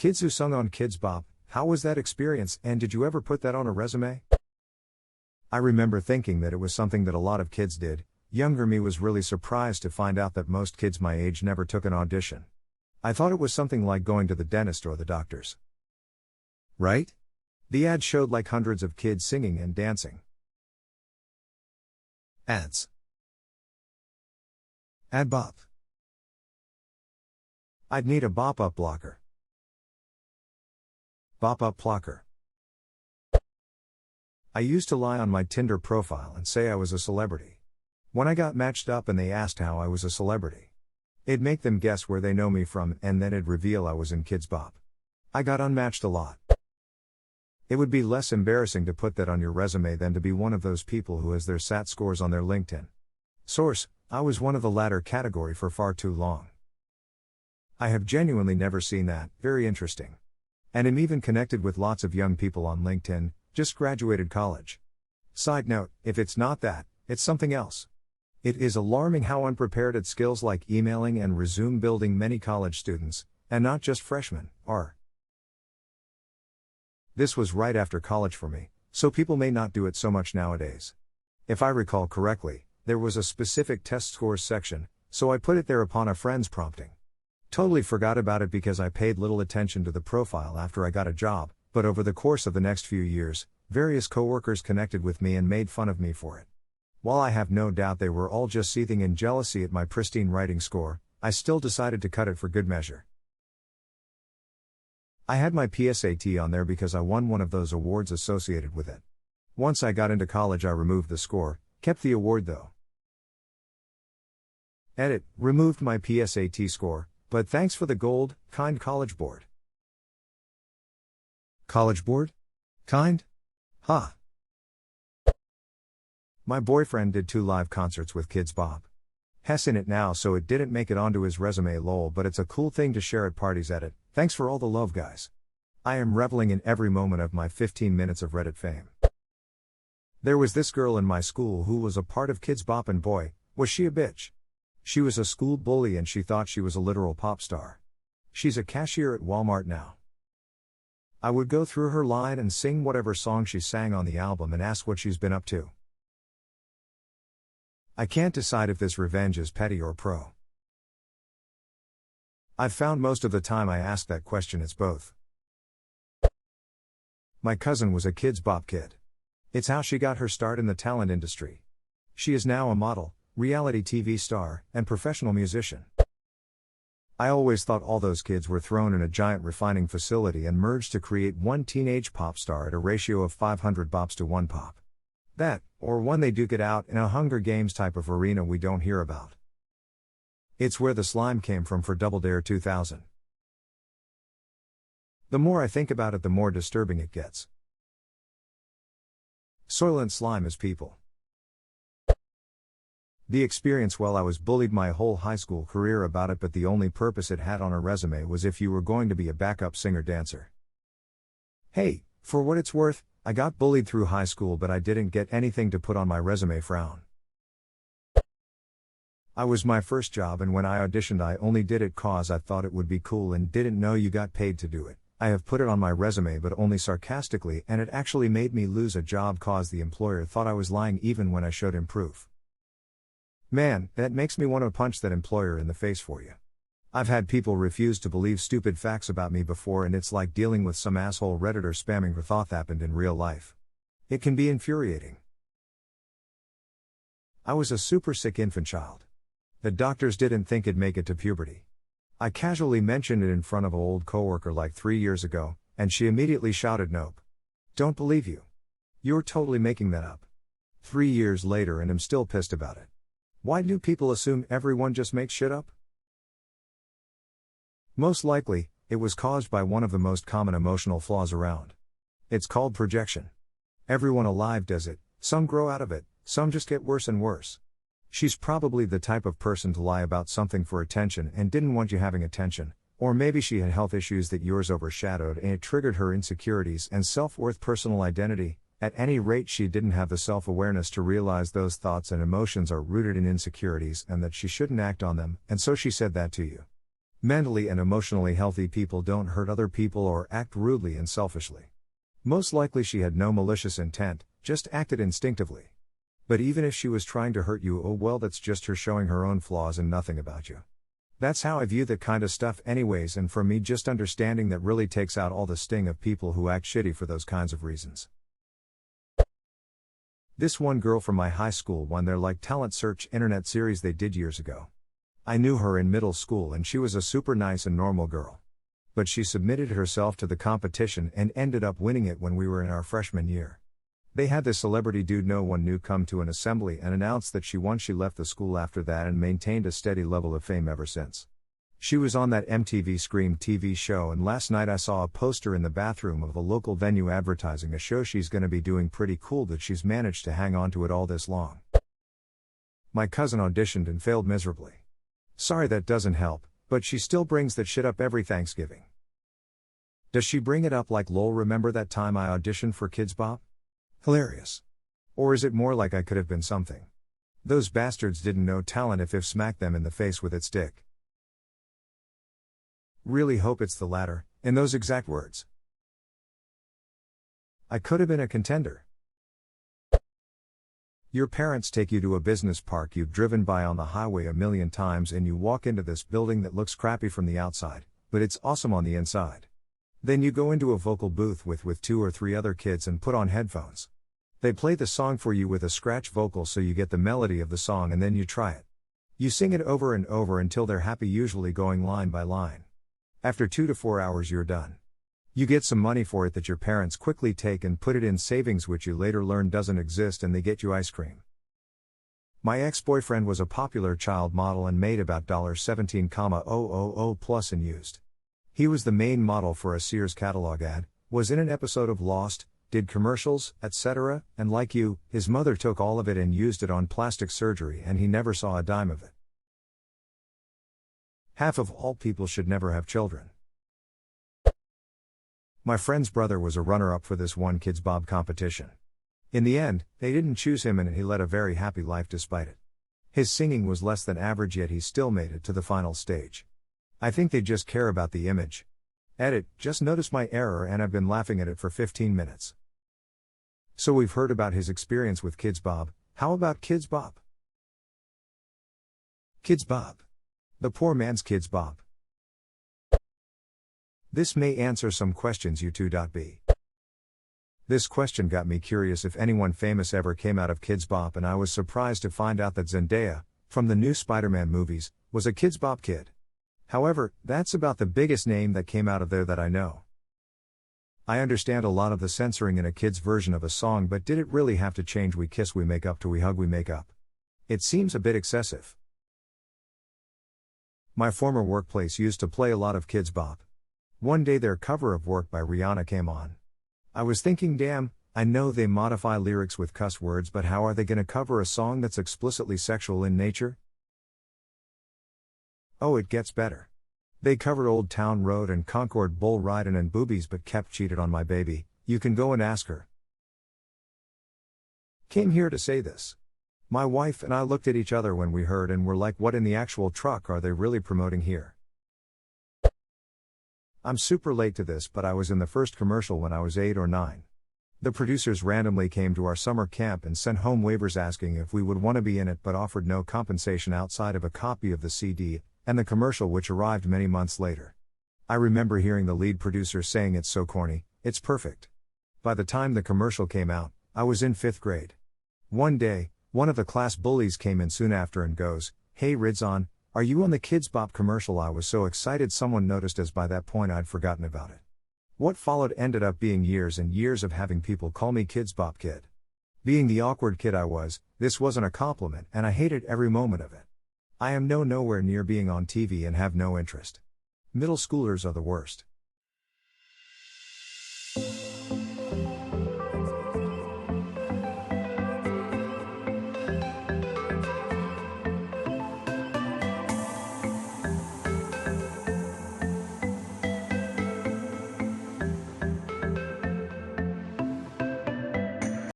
Kids who sung on Kidz Bop, how was that experience, and did you ever put that on a resume? I remember thinking that it was something that a lot of kids did. Younger me was really surprised to find out that most kids my age never took an audition. I thought it was something like going to the dentist or the doctor's. Right? The ad showed like hundreds of kids singing and dancing. Ads. Ad bop. I'd need a bop-up blocker. Bop-up blocker. I used to lie on my Tinder profile and say I was a celebrity. When I got matched up and they asked how I was a celebrity, it'd make them guess where they know me from, and then it'd reveal I was in Kidz Bop. I got unmatched a lot. It would be less embarrassing to put that on your resume than to be one of those people who has their SAT scores on their LinkedIn. Source: I was one of the latter category for far too long. I have genuinely never seen that. Very interesting. And am even connected with lots of young people on LinkedIn, just graduated college. Side note, if it's not that, it's something else. It is alarming how unprepared at skills like emailing and resume building many college students, and not just freshmen, are. This was right after college for me, so people may not do it so much nowadays. If I recall correctly, there was a specific test scores section, so I put it there upon a friend's prompting. Totally forgot about it because I paid little attention to the profile after I got a job, but over the course of the next few years, various coworkers connected with me and made fun of me for it. While I have no doubt they were all just seething in jealousy at my pristine writing score, I still decided to cut it for good measure. I had my PSAT on there because I won one of those awards associated with it. Once I got into college I removed the score, kept the award though. Edit: removed my PSAT score, but thanks for the gold, kind College Board. College Board? Kind? Ha. My boyfriend did 2 live concerts with Kidz Bop. Hess in it now, so it didn't make it onto his resume lol, but it's a cool thing to share at parties. Edit: thanks for all the love, guys. I am reveling in every moment of my 15 minutes of Reddit fame. There was this girl in my school who was a part of Kidz Bop, and boy, was she a bitch. She was a school bully and she thought she was a literal pop star. She's a cashier at Walmart now. I would go through her line and sing whatever song she sang on the album and ask what she's been up to. I can't decide if this revenge is petty or pro. I've found most of the time I ask that question it's both. My cousin was a Kidz Bop kid. It's how she got her start in the talent industry. She is now a model, reality TV star, and professional musician. I always thought all those kids were thrown in a giant refining facility and merged to create one teenage pop star at a ratio of 500 bops to 1 pop. That, or one they duke it out in a Hunger Games type of arena we don't hear about. It's where the slime came from for Double Dare 2000. The more I think about it, the more disturbing it gets. Soylent slime is people. The experience: well, I was bullied my whole high school career about it, but the only purpose it had on a resume was if you were going to be a backup singer-dancer. Hey, for what it's worth, I got bullied through high school, but I didn't get anything to put on my resume. Frown. I was my first job, and when I auditioned I only did it cause I thought it would be cool and didn't know you got paid to do it. I have put it on my resume but only sarcastically, and it actually made me lose a job cause the employer thought I was lying even when I showed him proof. Man, that makes me want to punch that employer in the face for you. I've had people refuse to believe stupid facts about me before, and it's like dealing with some asshole Redditor spamming for thought happened in real life. It can be infuriating. I was a super sick infant child. The doctors didn't think it'd make it to puberty. I casually mentioned it in front of an old coworker like 3 years ago, and she immediately shouted, "Nope. Don't believe you. You're totally making that up." 3 years later and I'm still pissed about it. Why do people assume everyone just makes shit up? Most likely, it was caused by one of the most common emotional flaws around. It's called projection. Everyone alive does it, some grow out of it, some just get worse and worse. She's probably the type of person to lie about something for attention and didn't want you having attention, or maybe she had health issues that yours overshadowed and it triggered her insecurities and self-worth, personal identity. At any rate, she didn't have the self-awareness to realize those thoughts and emotions are rooted in insecurities and that she shouldn't act on them, and so she said that to you. Mentally and emotionally healthy people don't hurt other people or act rudely and selfishly. Most likely she had no malicious intent, just acted instinctively. But even if she was trying to hurt you, oh well, that's just her showing her own flaws and nothing about you. That's how I view that kind of stuff anyways, and for me just understanding that really takes out all the sting of people who act shitty for those kinds of reasons. This one girl from my high school won their talent search internet series they did years ago. I knew her in middle school and she was a super nice and normal girl. But she submitted herself to the competition and ended up winning it when we were in our freshman year. They had this celebrity dude no one knew come to an assembly and announced that she won. She left the school after that and maintained a steady level of fame ever since. She was on that MTV Scream TV show, and last night I saw a poster in the bathroom of a local venue advertising a show she's gonna be doing. Pretty cool that she's managed to hang on to it all this long. My cousin auditioned and failed miserably. Sorry that doesn't help, but she still brings that shit up every Thanksgiving. Does she bring it up like lol remember that time I auditioned for Kidz Bop? Hilarious. Or is it more like I could have been something? Those bastards didn't know talent if smacked them in the face with its dick. Really hope it's the latter, in those exact words. I could have been a contender. Your parents take you to a business park you've driven by on the highway a million times, and you walk into this building that looks crappy from the outside, but it's awesome on the inside. Then you go into a vocal booth with 2 or 3 other kids and put on headphones. They play the song for you with a scratch vocal so you get the melody of the song, and then you try it. You sing it over and over until they're happy, usually going line by line. After 2 to 4 hours you're done. You get some money for it that your parents quickly take and put it in savings, which you later learn doesn't exist, and they get you ice cream. My ex-boyfriend was a popular child model and made about $17,000 plus in used. He was the main model for a Sears catalog ad, was in an episode of Lost, did commercials, etc., and like you, his mother took all of it and used it on plastic surgery, and he never saw a dime of it. Half of all people should never have children. My friend's brother was a runner-up for this one Kidz Bop competition. In the end, they didn't choose him and he led a very happy life despite it. His singing was less than average, yet he still made it to the final stage. I think they just care about the image. Edit, just noticed my error and I've been laughing at it for 15 minutes. So we've heard about his experience with Kidz Bop. How about Kidz Bop? Kidz Bop. The poor man's Kidz Bop. This may answer some questions you 2.b. This question got me curious if anyone famous ever came out of Kidz Bop, and I was surprised to find out that Zendaya, from the new Spider-Man movies, was a Kidz Bop kid. However, that's about the biggest name that came out of there that I know. I understand a lot of the censoring in a kid's version of a song, but did it really have to change "We Kiss, We Make Up" to "We Hug, We Make Up"? It seems a bit excessive. My former workplace used to play a lot of Kidz Bop. One day their cover of Work by Rihanna came on. I was thinking, damn, I know they modify lyrics with cuss words, but how are they gonna cover a song that's explicitly sexual in nature? Oh, it gets better. They covered Old Town Road and Concord Bull Ridin' and Boobies, but kept Cheated on My Baby. You can go and ask her. Came here to say this. My wife and I looked at each other when we heard and were like, what in the actual truck are they really promoting here? I'm super late to this, but I was in the first commercial when I was 8 or 9. The producers randomly came to our summer camp and sent home waivers asking if we would want to be in it, but offered no compensation outside of a copy of the CD and the commercial, which arrived many months later. I remember hearing the lead producer saying, "It's so corny, it's perfect." By the time the commercial came out, I was in 5th grade. One day, one of the class bullies came in soon after and goes, "Hey Ridzon, are you on the Kidz Bop commercial?" I was so excited someone noticed, as by that point I'd forgotten about it. What followed ended up being years and years of having people call me Kidz Bop Kid. Being the awkward kid I was, this wasn't a compliment and I hated every moment of it. I am nowhere near being on TV and have no interest. Middle schoolers are the worst.